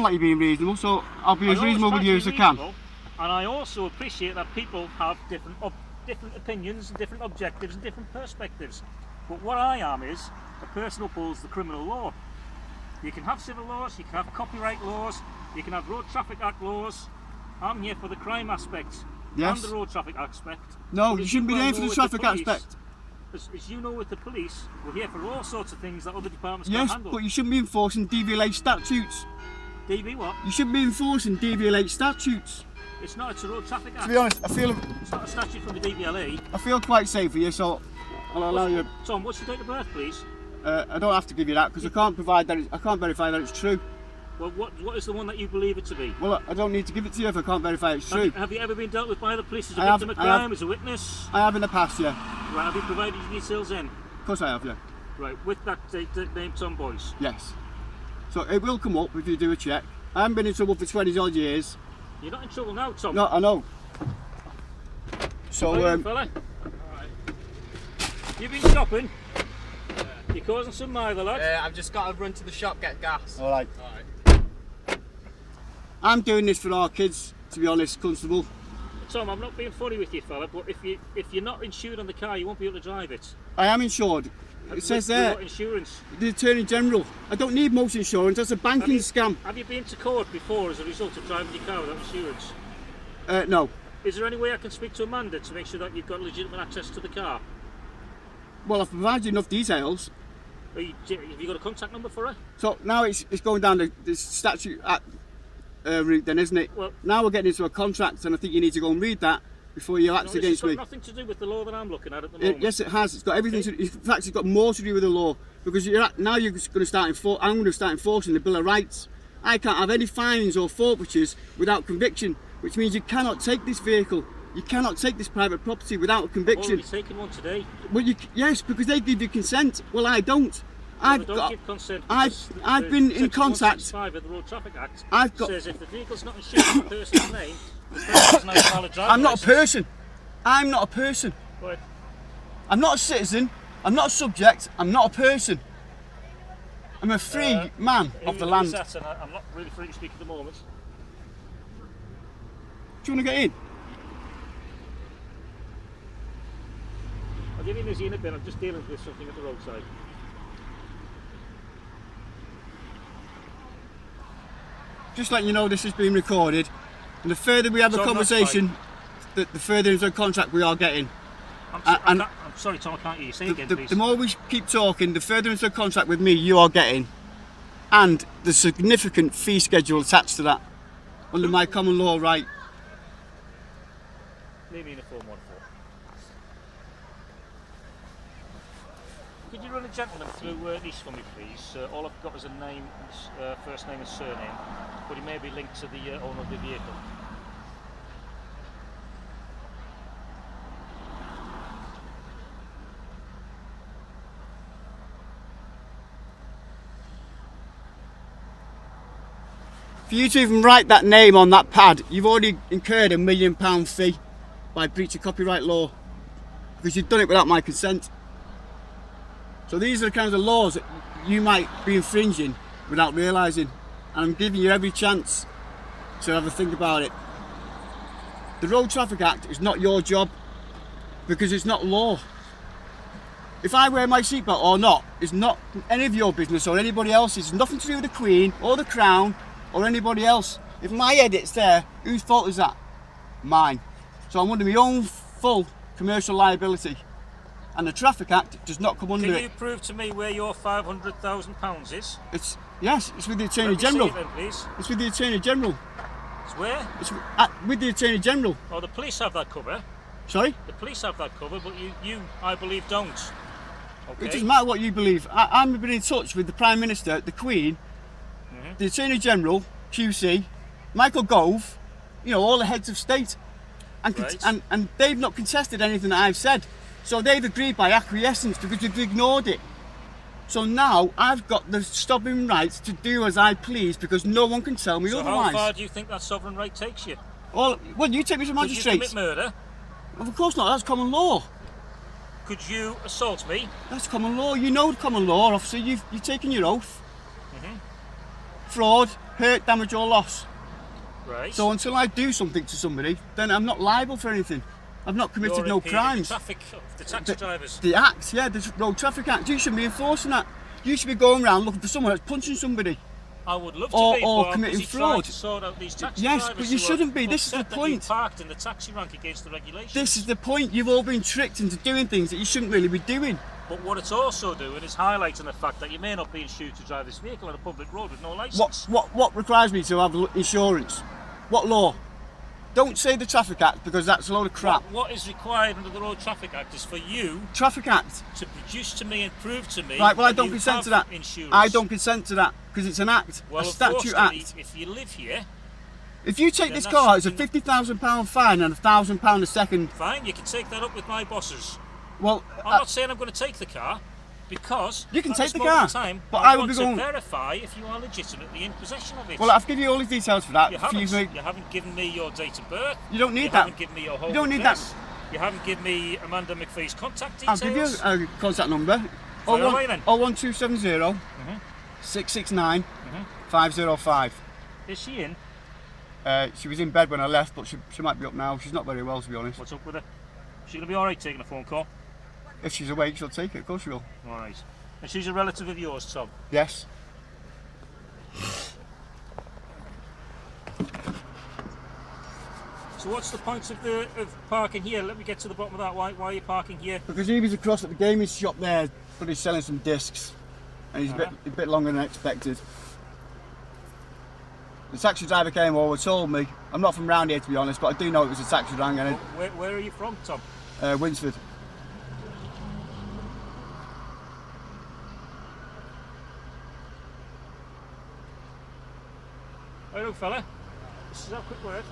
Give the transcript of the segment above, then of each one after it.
like you being reasonable, so I'll be as reasonable with you as I can. And I also appreciate that people have different opinions, and different objectives and different perspectives. But what I am is a person who upholds the criminal law. You can have civil laws, you can have copyright laws, you can have road traffic act laws. I'm here for the crime aspect and the road traffic aspect. No, you shouldn't be there for the traffic aspect. As you know, with the police, we're here for all sorts of things that other departments can't handle. Yes, but you shouldn't be enforcing DVLA statutes. DV what? You shouldn't be enforcing DVLA statutes. It's not, it's a road traffic act. To be honest, I feel... It's not a statute from the DVLA. I feel quite safe for you, so I'll allow you... Tom, what's your date of birth, please? I don't have to give you that, because I can't provide that, I can't verify that it's true. Well, what is the one that you believe it to be? Well, I don't need to give it to you if I can't verify it's true. Have you ever been dealt with by the police as a victim of crime, as a witness? I have in the past, yeah. Right, have you provided your details in? Of course I have, yeah. Right, with that name Tom Boyce? Yes. So it will come up if you do a check. I haven't been in trouble for 20 odd years. You're not in trouble now, Tom? No, I know. So, fella. Alright. You've been shopping? Yeah. You're causing some mither, lad? I've just got to run to the shop, get gas. Alright. I'm doing this for our kids, to be honest, Constable. Tom, I'm not being funny with you, fella, but if you're not insured on the car, you won't be able to drive it. I am insured. It says there. What insurance? The Attorney General. I don't need motor insurance, that's a banking scam. Have you been to court before as a result of driving your car without insurance? No. Is there any way I can speak to Amanda to make sure that you've got legitimate access to the car? Well, I've provided enough details. Have you got a contact number for her? So now it's going down the statute route then, isn't it? Well, now we're getting into a contract, and I think you need to go and read that before you act against me. It's got nothing to do with the law that I'm looking at the moment. Yes, it has. It's got everything to do. In fact, it's got more to do with the law, because now you're going to start I'm going to start enforcing the Bill of Rights. I can't have any fines or forfeitures without conviction, which means you cannot take this vehicle, you cannot take this private property without a conviction. I've already taken one today. Well, yes, because they give you consent. Well, I don't. I've been in contact. Of the Road Traffic Act says if the vehicle's not insured in the person's name, the person has no valid driver's I'm not license. a person. I'm not a person. Right. I'm not a citizen. I'm not a subject. I'm not a person. I'm a free man of the land. I'm not really free to speak at the moment. Do you want to get in? I'll give you this in a bit. I'm just dealing with something at the roadside. Just letting you know this is being recorded, and the further we have a conversation, the further into a contract we are getting. I'm sorry, Tom, I can't hear you. Say again, please. The more we keep talking, the further into a contract with me you are getting, and the significant fee schedule attached to that, under my common law right. Leave me in a form 1-4. Could you run a gentleman through this for me, please? All I've got is a name, first name and surname, but he may be linked to the owner of the vehicle. For you to even write that name on that pad, you've already incurred £1 million fee by breach of copyright law, because you've done it without my consent. So these are the kinds of laws that you might be infringing without realising, and I'm giving you every chance to have a think about it. The Road Traffic Act is not your job, because it's not law. If I wear my seatbelt or not is not any of your business or anybody else's. It's nothing to do with the Queen or the Crown or anybody else. If my edit's there, whose fault is that? Mine. So I'm under my own full commercial liability, and the Traffic Act does not come under it. Can you prove to me where your £500,000 is? Yes, it's with the Attorney General. Then, please. It's with the Attorney General. It's where? It's with the Attorney General. Oh, the police have that cover. Sorry? The police have that cover, but you I believe, don't. Okay. It doesn't matter what you believe. I've been in touch with the Prime Minister, the Queen, the Attorney General, QC, Michael Gove, all the heads of state, and they've not contested anything that I've said. So they've agreed by acquiescence, because we've ignored it. So now I've got the sovereign right to do as I please, because no one can tell me otherwise. So how far do you think that sovereign right takes you? Well, you take me to magistrate. Could you commit murder? Well, of course not, that's common law. Could you assault me? That's common law. You know common law, officer. You've taken your oath. Fraud, hurt, damage or loss. Right. So until I do something to somebody, then I'm not liable for anything. I've not committed You're no impeding crimes. the taxi drivers. The Act, yeah, the Road Traffic Act. You shouldn't be enforcing that. You should be going around looking for someone that's punching somebody. I would love to Or be, but I'm committing busy trying fraud. to sort out these taxi Yes, drivers but you who are shouldn't be. This is the upset that point. you parked in the taxi rank against the regulations. This is the point. You've all been tricked into doing things that you shouldn't really be doing. But what it's also doing is highlighting the fact that you may not be insured to drive this vehicle on a public road with no licence. What requires me to have insurance? What law? Don't say the Traffic Act because that's a load of crap. What is required under the Road Traffic Act is for you Traffic Act. to produce to me and prove to me Right, well I that don't you consent have to that. insurance. I don't consent to that because it's an act, Well, a statute unfortunately, act. if you live here, If you take then this that's car, it's a something- £50,000 fine and £1,000 a second. fine, you can take that up with my bosses. Well, I'm not saying I'm going to take the car because You can at take this the moment car, in time, but I I would want be to going- verify if you are legitimately in possession of it. well, I've given you all the details for that. you For you, haven't given me your date of birth. You don't need you that. haven't given me your home You don't need address. You haven't given me Amanda McPhee's contact I'll details. give you a contact number. Fire away then. 01270 669 505. Is she in? She was in bed when I left, but she might be up now. She's not very well, to be honest. What's up with her? Is she going to be alright taking a phone call? If she's awake, she'll take it. Of course she will. Alright. And she's a relative of yours, Tom? Yes. So what's the point of parking here? Let me get to the bottom of that. Why are you parking here? Because he was across at the gaming shop there, but he's selling some discs, and he's a bit longer than expected. The taxi driver came over, told me. I'm not from round here, to be honest, but I do know it was a taxi driver. And Where are you from, Tom? Winsford. Hello, fella. This is our quick word.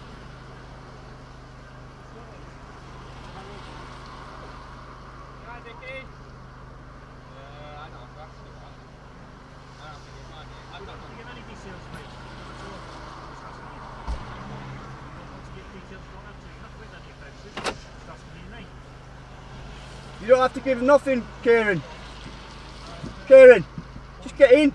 You don't have to give nothing, Kieran. Kieran, just get in.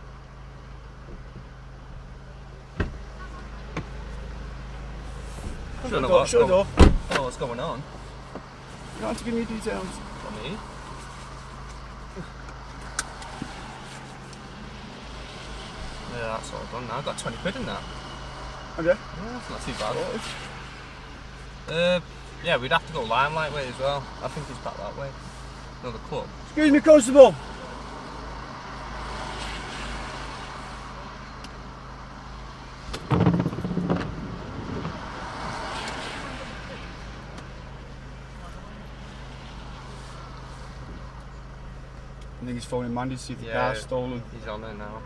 I don't know Shut the door. I don't know what's going on. You don't have to give me details. For me. Yeah, that's all done now. I got 20 quid in that. Okay. Yeah, that's not too bad. Yeah, we'd have to go Limelight way as well. I think it's back that way. No, the club. Excuse me, constable. I think he's phoning Mandy to see if the car's stolen. He's on there now.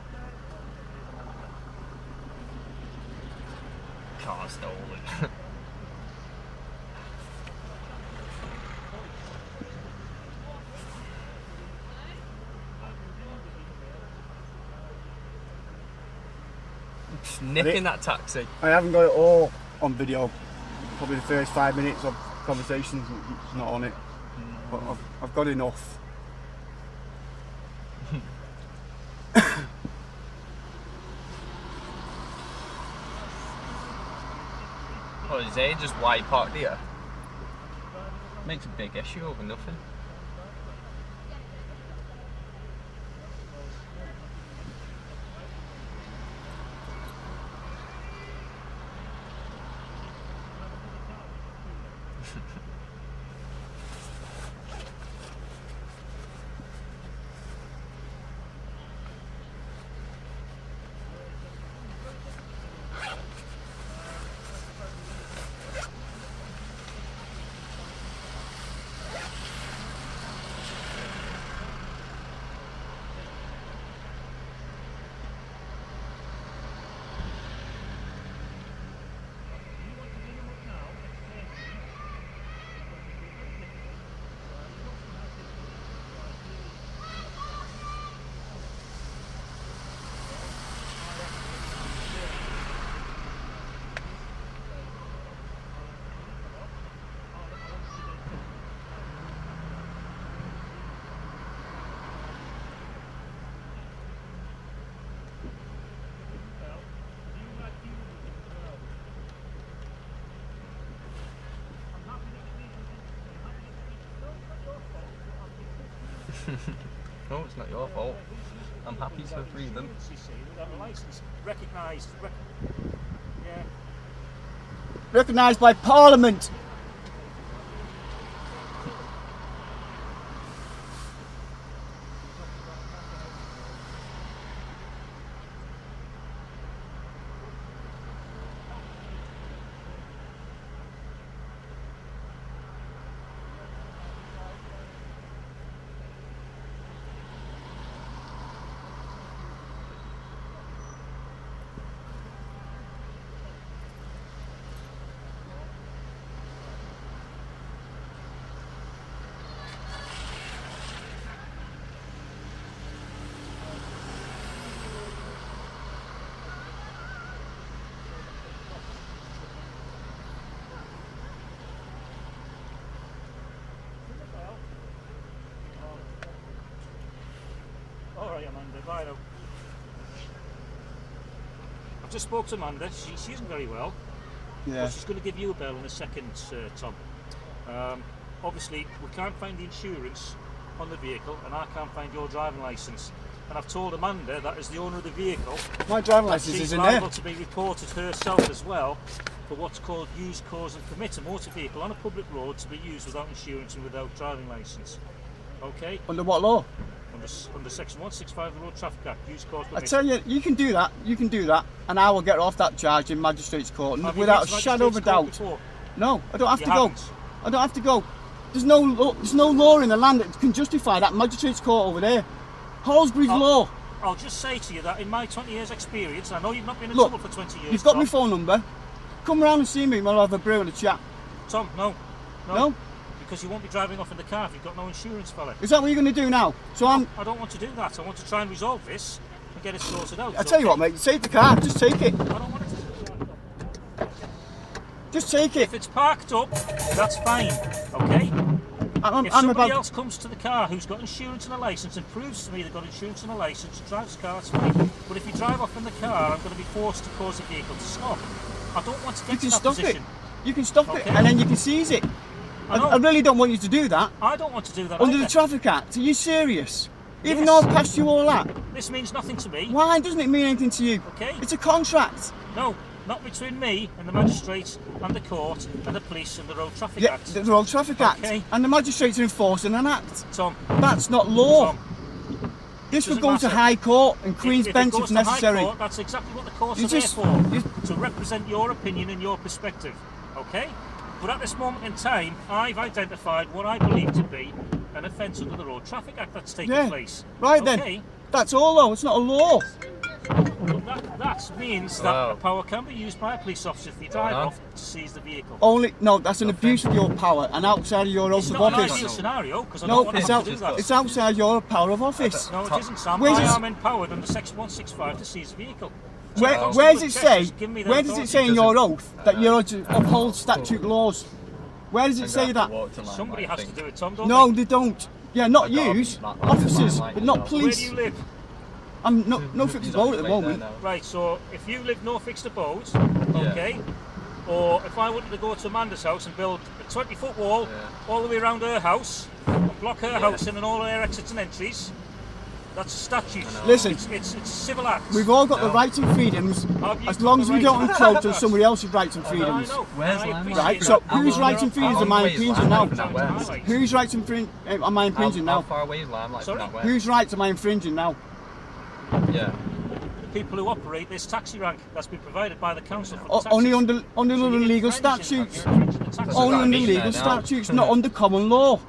Car stolen. Nipping that taxi. I haven't got it all on video. Probably the first 5 minutes of conversations, it's not on it. But I've got enough. Oh, is they just why he parked here? Makes a big issue over nothing. No, it's not your fault. I'm happy to free them. You see, without a license, recognised. Yeah. Recognised by Parliament. Alright, Amanda, right. I've just spoke to Amanda. She isn't very well. Yeah. But she's going to give you a bell in a second, Tom. Obviously, we can't find the insurance on the vehicle, and I can't find your driving licence. And I've told Amanda that as the owner of the vehicle, My driving licence she's is in there. liable to be reported herself as well for what's called use, cause and permit a motor vehicle on a public road to be used without insurance and without driving licence. Okay? Under what law? Under section 165 of the Road Traffic Act, use, cause, I permit. tell you, you can do that, and I will get off that charge in magistrate's court Have you without a been to shadow of a magistrate's court doubt. before? No, I don't have You to go. haven't. I don't have to go. There's no law in the land that can justify that magistrate's court over there. Halsbury's law. I'll just say to you that in my 20 years experience, I know you've not been in Look, trouble for 20 years. You've got Tom. my phone number. Come round and see me, we'll have a brew and a chat. Tom, no. No? Because you won't be driving off in the car if you've got no insurance, fella. Is that what you're going to do now? So I don't want to do that. I want to try and resolve this and get it sorted out. I tell you what, mate, take the car, just take it. I don't want it to do that. Just take it. If it's parked up, that's fine, okay? If somebody else comes to the car who's got insurance and a licence and proves to me they've got insurance and a licence and drives the car, it's fine. But if you drive off in the car, I'm going to be forced to cause the vehicle to stop. I don't want to get You can to that stop position. it. You can stop it, Okay. and then you can seize it. I really don't want you to do that. I don't want to do that Under either. the Traffic Act, are you serious? Even Yes. though I've passed you all that? This means nothing to me. Why doesn't it mean anything to you? Okay. It's a contract. No, not between me and the magistrate and the court and the police and the Road Traffic Yeah, Act. the Road Traffic Act. Okay. And the magistrates are enforcing an act. Tom, That's not law. Tom, This would doesn't go to matter. High Court and Queen's if it Bench goes if to High necessary. Court, that's exactly what the courts You are there just- for, you- to represent your opinion and your perspective, okay? But at this moment in time, I've identified what I believe to be an offence under the Road Traffic Act that's taken Yeah. place. Right okay? then. That's all though, it's not a law. But that means that Wow. a power can be used by a police officer if you drive on. off to seize the vehicle. No, that's an abuse of your power and outside of your oath It's of not an office. ideal scenario because I No, don't want it's, to have out, to do that. it's outside your power of office. No, it isn't, Sam. Where's I it- am empowered under Section 165 to seize a vehicle. So Where, the Constable where does of it Chester's say? given me that Where does it authority. say in your oath that you're to uphold statute laws? Where does it say that? Somebody has to do it, Tom, don't No, they? they don't. Yeah, not I got yous, that officers, line, but not you know. Where police. do you live? I'm no fixed abode at the moment. Right, so if you live no fixed abode, Yeah. okay, or if I wanted to go to Amanda's house and build a 20-foot wall all the way around her house, and block her house in and all her exits and entries, that's a statute. Listen. It's civil acts. We've all got the rights and freedoms Have you as got long the as we right don't to- encroach on somebody else's rights and I freedoms. know. Where's I Lamb appreciate Right, that. so How whose long- rights and freedoms how am I long away is infringing Lamb now? from that west? Whose rights am I infringing How now? far away is Limelight Sorry? from that west? Whose rights am I infringing now? Yeah. The people who operate this taxi rank that's been provided by the council for the taxis. Only under So you're legal infringing- statutes. you're infringing the taxi Does Only that under mean legal that now? statutes, not under common law.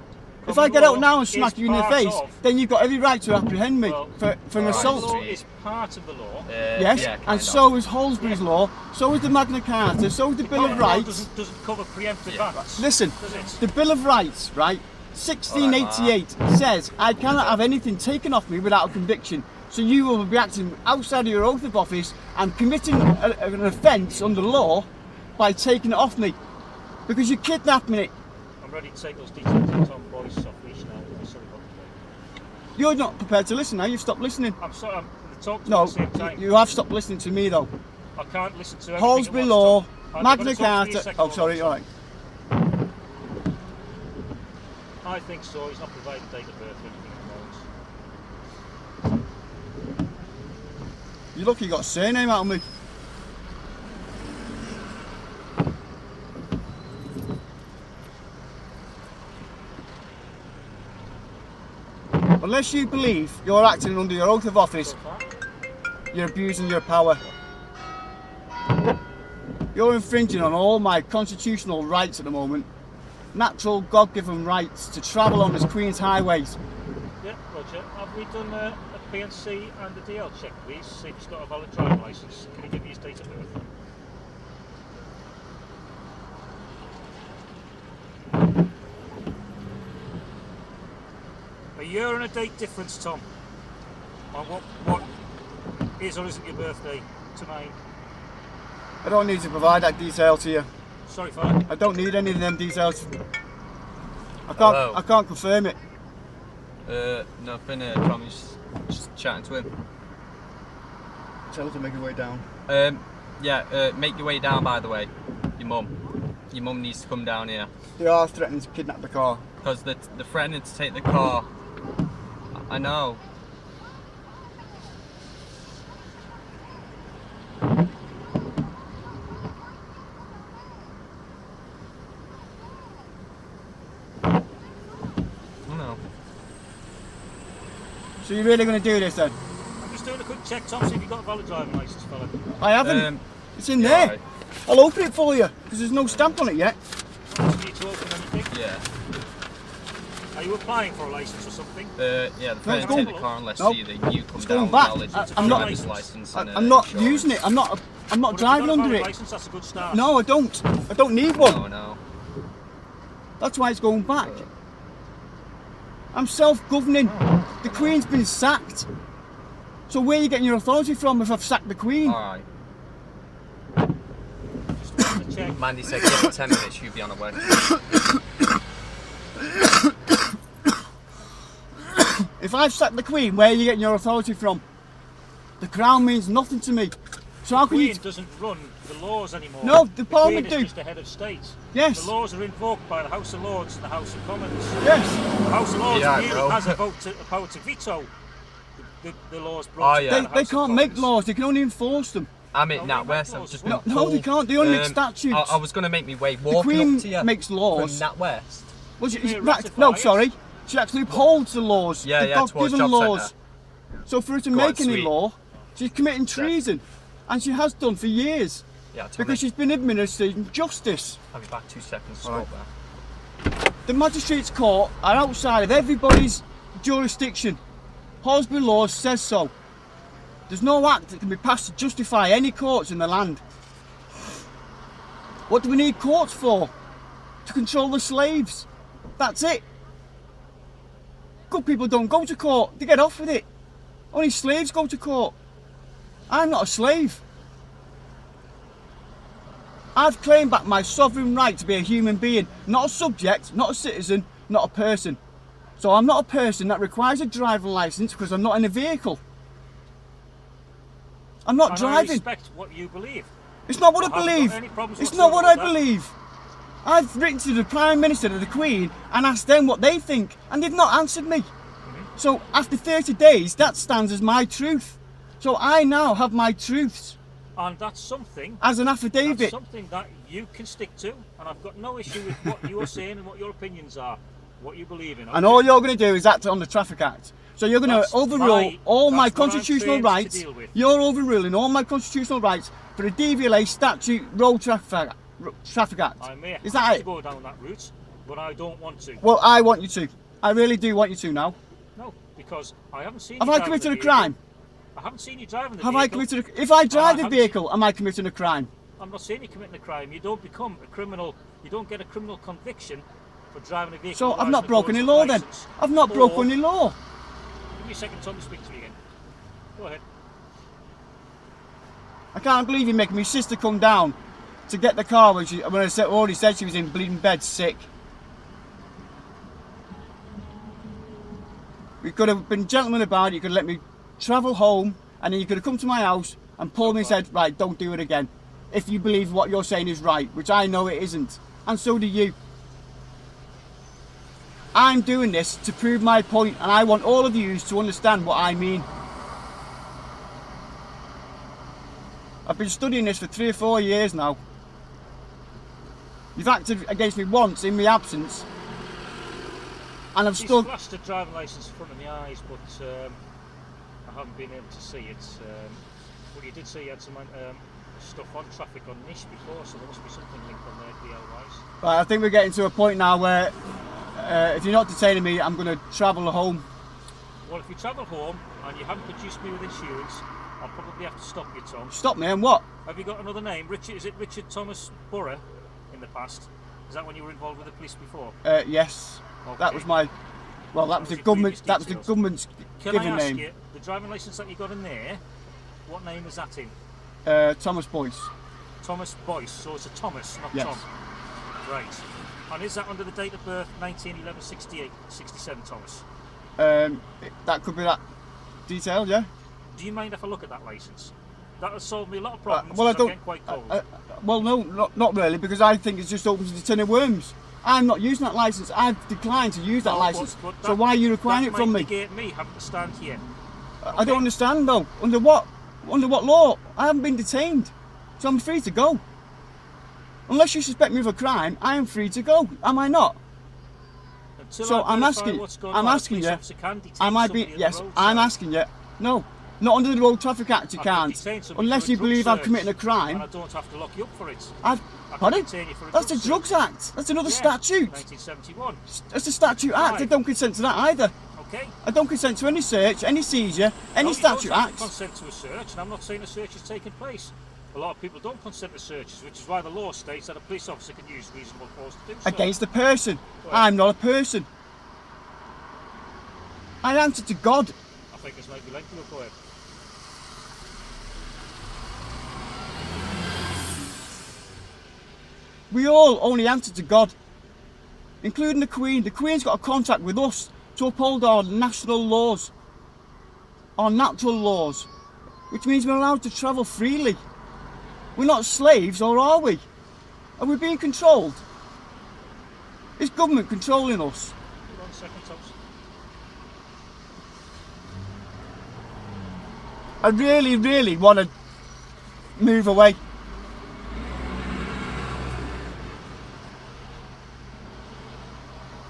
If Common I get out law now and is smack you in the part face, of- then you've got every right to apprehend me Well, for an Common assault. law is part of the law. Yes, yeah, kind and of. so is Halsbury's law, so is the Magna Carta, so is the Bill of Common law Rights. doesn't cover preemptive Yeah. acts. Listen, Does it? the Bill of Rights, right, 1688 says I cannot have anything taken off me without a conviction. So you will be acting outside of your oath of office and committing an offence under law by taking it off me. Because you kidnapped me. I'm ready to take those details into Tom Boyce off leash now. I'm sorry about that. You're not prepared to listen now, you've stopped listening. I'm sorry, I'm talking to No, you at the same time. you have stopped listening to me though. I can't listen to everything at Halsbury once, law, Tom. I'm Magna gonna talk to you a Carta. second, Oh, hold sorry, on, alright. I think so. He's not providing date of birth or anything at the moment. You're lucky you got a surname out of me. Unless you believe you're acting under your oath of office, you're abusing your power. You're infringing on all my constitutional rights at the moment. Natural, God-given rights to travel on this Queen's highways. Yeah, Roger. Have we done a PNC and a DL check, please? See if he's got a valid driving licence. Can you give me his date of birth? A year and a date difference, Tom. On what is or isn't your birthday to mine? I don't need to provide that detail to you. Sorry, fella. I don't need any of them details. Hello. I can't confirm it. Nothing. Tommy's just chatting to him. Tell her to make her way down. Yeah. Make your way down. By the way, your mum needs to come down here. They are threatening to kidnap the car. Because they're threatening to take the car. I know. So you're really going to do this then? I'm just doing a quick check, Tom, see if you've got a valid driving licence, fella. I haven't. It's in yeah, there. right. I'll open it for you because there's no stamp on it yet. Do you need to open anything? Yeah. Are you applying for a licence or something? Yeah, the friend going- take the car unless Nope. either you come It's down going with back. knowledge I'm of not- driver's license and I'm not insurance. using it. I'm not Well, if driving you've got a under valid it. licence, that's a good start. No, I don't. I don't need one. Oh no. That's why it's going back. I'm self-governing. The Queen's been sacked. So where are you getting your authority from if I've sacked the Queen? Alright. Just wanted to check. Mandy said give it 10 minutes, you'll be on a way. If I've sacked the Queen, where are you getting your authority from? The Crown means nothing to me. So how The can you... Queen doesn't run the laws anymore. No, the Parliament Queen do. is just the head of state. Yes. The laws are invoked by the House of Lords and the House of Commons. Yes. The House of Lords Yeah, really bro. has a power to veto the laws brought Oh, to yeah. the They House of can't make Commons. laws, they can only enforce them. I'm in No, NatWest, we I've make just laws been No, they can't, they only make statutes. I was going to make me way The walking Queen up to you makes laws. from NatWest. Well, Didn't they right, ratify no, it? sorry. She actually upholds the laws. Yeah, the yeah, towards God-given job laws. centre. So for her to Go on, make any sweet. law, she's committing treason. And she has done for years. Yeah, Tommy, Because she's been administering justice. I'll be back 2 seconds. Alright. Stop there. The magistrates' court are outside of everybody's jurisdiction. Halsbury law says so. There's no act that can be passed to justify any courts in the land. What do we need courts for? To control the slaves. That's it. Good people don't go to court, they get off with it. Only slaves go to court. I'm not a slave. I've claimed back my sovereign right to be a human being, not a subject, not a citizen, not a person. So I'm not a person that requires a driving licence because I'm not in a vehicle. I'm not And I driving. respect what you believe. It's not what I I haven't got believe. any problems It's not what I whatsoever with that. believe. I've written to the Prime Minister and the Queen and asked them what they think, and they've not answered me. So after 30 days, that stands as my truth. So I now have my truths And that's something. as an That's affidavit. something that you can stick to, and I've got no issue with what you're saying and what your opinions are, what you believe in. And okay? all you're going to do is act on the Traffic Act. So you're going to That's overrule all my that's what I'm constitutional trained to rights. deal with. You're overruling all my constitutional rights for a DVLA statute road traffic act. I may Is have that to it? go down that route, but I don't want to. Well, I want you to. I really do want you to now. No, because I haven't seen Have you I driving committed the a vehicle. crime? I haven't seen you driving the Have vehicle. I committed a... If I drive the haven't vehicle, am I committing a crime? I'm not saying you're committing a crime. You don't become a criminal. You don't get a criminal conviction for driving a vehicle. So I've without not an broken any equivalent law then. licence. I've not Or- broken any law. Give me a second, Tom, to speak to me again. Go ahead. I can't believe you're making my sister come down to get the car when I already said she was in bleeding bed sick. We could have been gentlemen about it. You could have let me travel home, and then you could have come to my house and pulled me and said, right, don't do it again. If you believe what you're saying is right, which I know it isn't. And so do you. I'm doing this to prove my point, and I want all of you to understand what I mean. I've been studying this for 3 or 4 years now. You've acted against me once in my absence, and I've He's still. flashed a driving licence in front of my eyes, but I haven't been able to see it. But you did say you had some stuff on traffic on Nish before, so there must be something linked on there, DL-wise. Right, I think we're getting to a point now where if you're not detaining me, I'm going to travel home. Well, if you travel home and you haven't produced me with insurance, I'll probably have to stop you, Tom. Stop me, and what? Have you got another name? Richard? Is it Richard Thomas Borough in the past? Is that when you were involved with the police before? Yes. Okay. That was my. Well, that was the government. That was the government's Can given I ask name. you, the driving licence that you got in there, what name is that in? Thomas Boyce. Thomas Boyce. So it's a Thomas, not Yes. Tom. Right. And is that under the date of birth 1911-68, 67, Thomas? That could be that detailed, yeah. Do you mind if I look at that licence? That will solve me a lot of problems. Well, I I'm don't. getting quite cold. Well, no, not really, because I think it's just opens the tin of worms. I'm not using that licence. I've declined to use that licence. But So why are you requiring it from That me? might negate me having to stand here. I don't understand though. Under what law? I haven't been detained, so I'm free to go. Unless you suspect me of a crime, I am free to go. Am I not? Until So I I'm verify asking. what's going I'm on, a asking police you. officer can detain Am I being? somebody at Yes. the I'm roadside. asking you. No. Not under the Road Traffic Act. You I can can't. detain somebody Unless for a you drug believe I've search, committed a crime. And I don't have to lock you up for it. I've. I can Pardon? detain you for a That's the drug Drugs Act. That's another Yeah, statute. 1971. That's the Statute Act. I Right. don't consent to that either. Okay. I don't consent to any search, any seizure, any No, Statute you don't have to Act. consent to a search, and I'm not saying a search is taking place. A lot of people don't consent to searches, which is why the law states that a police officer can use reasonable force to do so. Against the person. Right. I'm not a person. I answer to God. I think this might be lengthy. Go ahead. We all only answer to God, including the Queen. The Queen's got a contract with us to uphold our national laws, our natural laws, which means we're allowed to travel freely. We're not slaves, or are we? Are we being controlled? Is government controlling us? Hold on a second, Thomas. I really, really want to move away.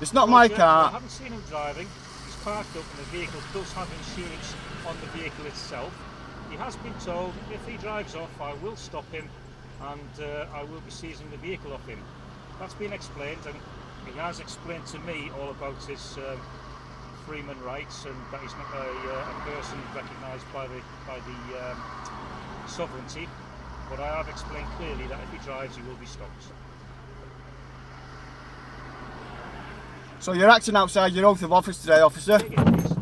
It's not my Roger, I car. haven't seen him driving. He's parked up and the vehicle does have insurance on the vehicle itself. He has been told if he drives off, I will stop him and I will be seizing the vehicle off him. That's been explained, and he has explained to me all about his freeman rights and that he's not a person recognised by the sovereignty. But I have explained clearly that if he drives, he will be stopped. So you're acting outside your oath of office today, officer. Take it, please.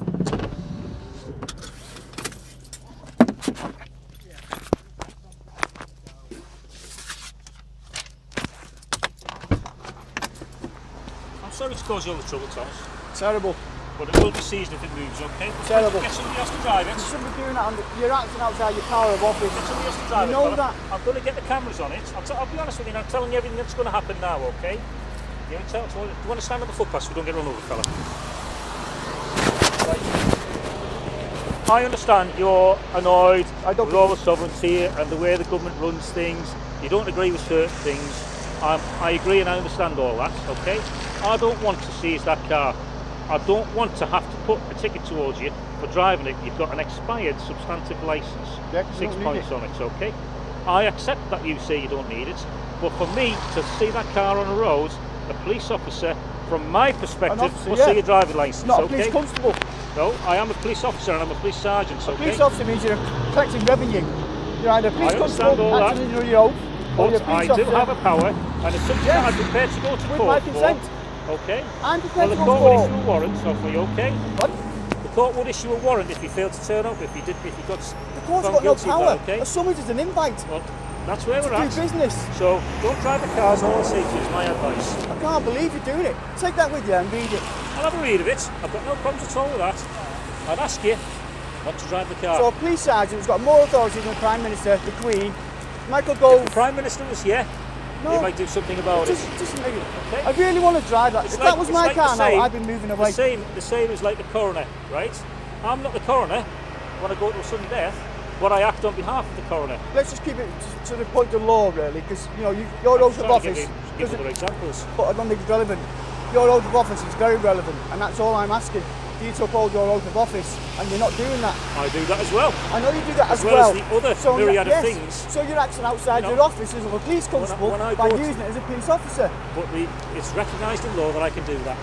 I'm sorry to cause you all the trouble, Thomas, Terrible. but it will be seized if it moves, okay? Terrible. Get somebody else to drive it. You shouldn't be doing that. You're acting outside your power of office. Get somebody else to drive You it, know fella. that. I'm going to get the cameras on it. I'll be honest with you, I'm telling you everything that's going to happen now, okay? You want to stand on the footpath so we don't get run over, fella? I understand you're annoyed I don't with all the sovereignty and the way the government runs things. You don't agree with certain things. I agree and I understand all that, okay? I don't want to seize that car. I don't want to have to put a ticket towards you for driving it. You've got an expired substantive licence. Yeah, 'cause you 6 don't need points it. on it, okay? I accept that you say you don't need it, but for me to see that car on the road, a police officer, from my perspective, officer, must yeah. see a driving licence, Not a okay? police constable. No, I am a police officer and I'm a police sergeant, A okay? police officer means you're collecting revenue. You're either a police I understand constable, all acting that. under your oath, or you're a But I police do officer. have a power, and it's something Yes. that I'm prepared to go to With court my for. consent. Okay? I'm Well, prepared the to go court to would court. issue a warrant off me, okay? What? The court would issue a warrant if you failed to turn up, if you got The court's found got no guilty of power. that, okay? A summons is an invite Well, that's where we're to at. do business. So don't drive the cars, all I'll say to you is my advice. I can't believe you're doing it. Take that with you and read it. I'll have a read of it. I've got no problems at all with that. I'd ask you not to drive the car. So a police sergeant who's got more authority than the Prime Minister, the Queen, Michael Gove. If the Prime Minister was here, No. he might do something about it. Just make it. Okay. I really want to drive that. It's If like- that was it's my like car the now, same- I'd be moving away. The same is like the coroner, right? I'm not the coroner when I go to a sudden death, But I act on behalf of the coroner. Let's just keep it to the point of law, really, because you know your oath of office. Give other examples. But I don't think it's relevant. Your oath of office is very relevant, and that's all I'm asking. Do you to uphold your oath of office, and you're not doing that? I do that as well. I know you do that as well. As the other myriad of things. So you're acting outside your office as a police constable by using it as a police officer. But it's recognised in law that I can do that.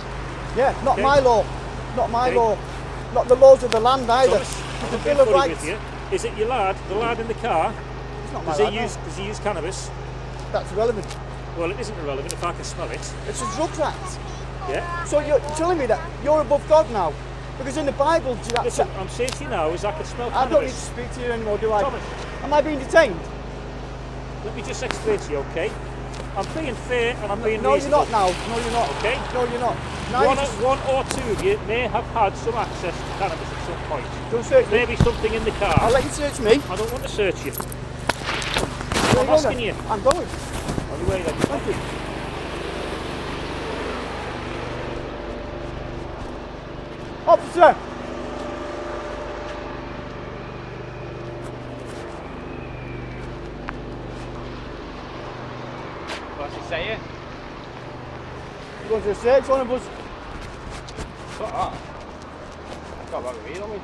Yeah, not my law. Not my law. Not the laws of the land either. Thomas, the Bill of Rights. With you. Is it your lad, the lad in the car? It's not my lad. Does he use cannabis? That's irrelevant. Well, it isn't irrelevant if I can smell it. It's a drugs act. Yeah. So you're telling me that you're above God now? Because in the Bible, listen, I'm saying to you now is I can smell cannabis. I don't need to speak to you anymore, do I? Thomas. Am I being detained? Let me just explain to you, okay? I'm being fair and I'm being reasonable. No, you're not now. No, you're not. Okay? No, you're not. One or two of you may have had some access to cannabis at some point. Don't search me. Maybe something in the car. I'll let you search me. I don't want to search you. I'm asking you. I'm going. On your way then. Thank you. Officer! What's he saying? You're going to a search, one of us. What's that? Got that read on me.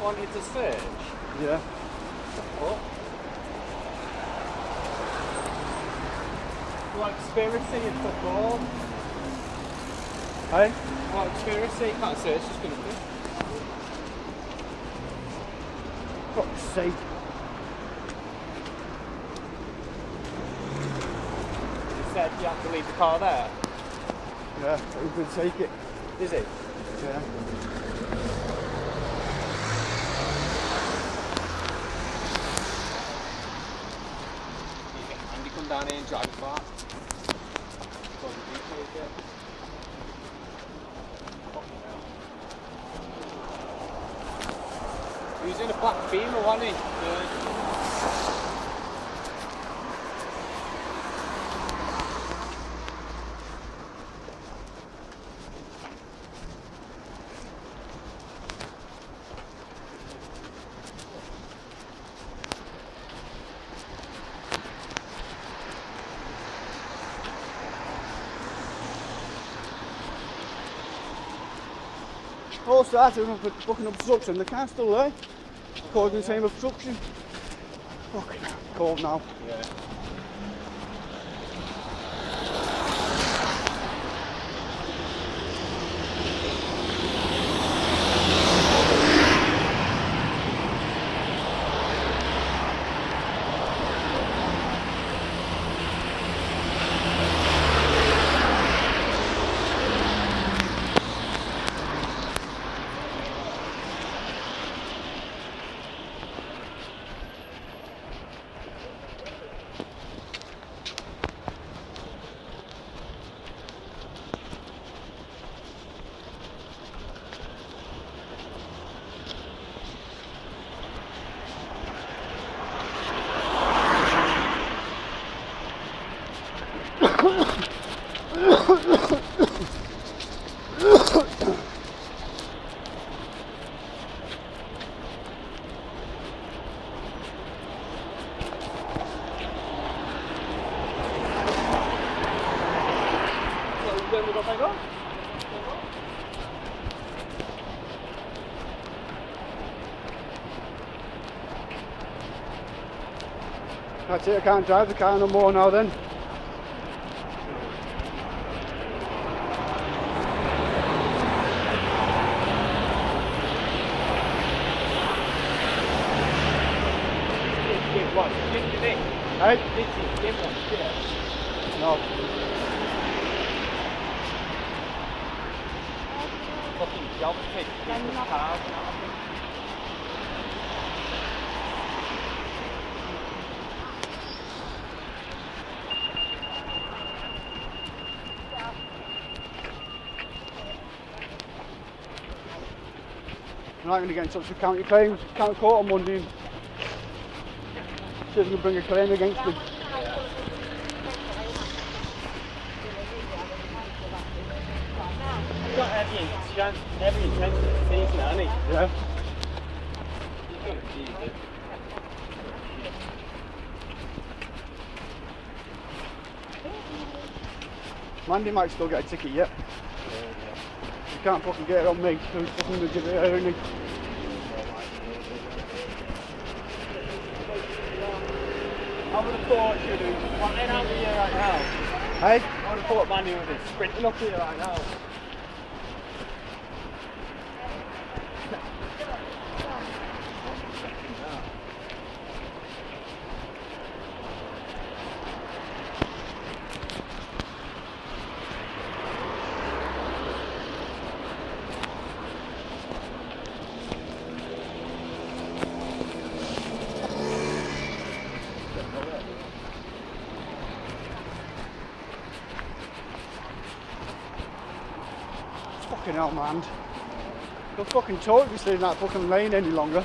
Wanted to search? Yeah. What? What conspiracy in football? Hey? What conspiracy? Can't search, just gonna be. For fuck's sake. You said you have to leave the car there? Yeah, he could take it. Is it? Yeah. And you come down here and drive it back. He was in a black Beamer, wasn't he? All started with fucking obstruction. The car's still there. Causing the same obstruction. Fucking cold now. Yeah. That's it, I can't drive the car no more now then. Hey? No. Fucking job to take people's cars. I'm not going to get in touch with county claims, county court on Monday. And see if we can bring a claim against me. chance, every intention of season, hasn't he? Yeah. He's gonna cheese it. Mandy might still get a ticket yet. You can't fucking get it on me, so he's fucking gonna give it her, isn't he? I would have thought you'd have wanted out here right now. Hey? I would have thought Mandy would have sprinting up here right now. Fucking hell, man. Don't fucking talk if you stay in that fucking lane any longer.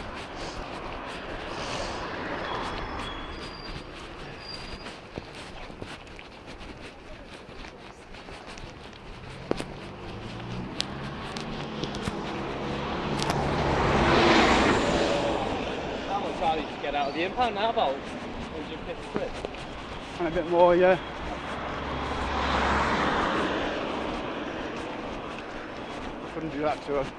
How much are you to get out of the impound now, about 150 quid? And a bit more, yeah. Couldn't do that to her.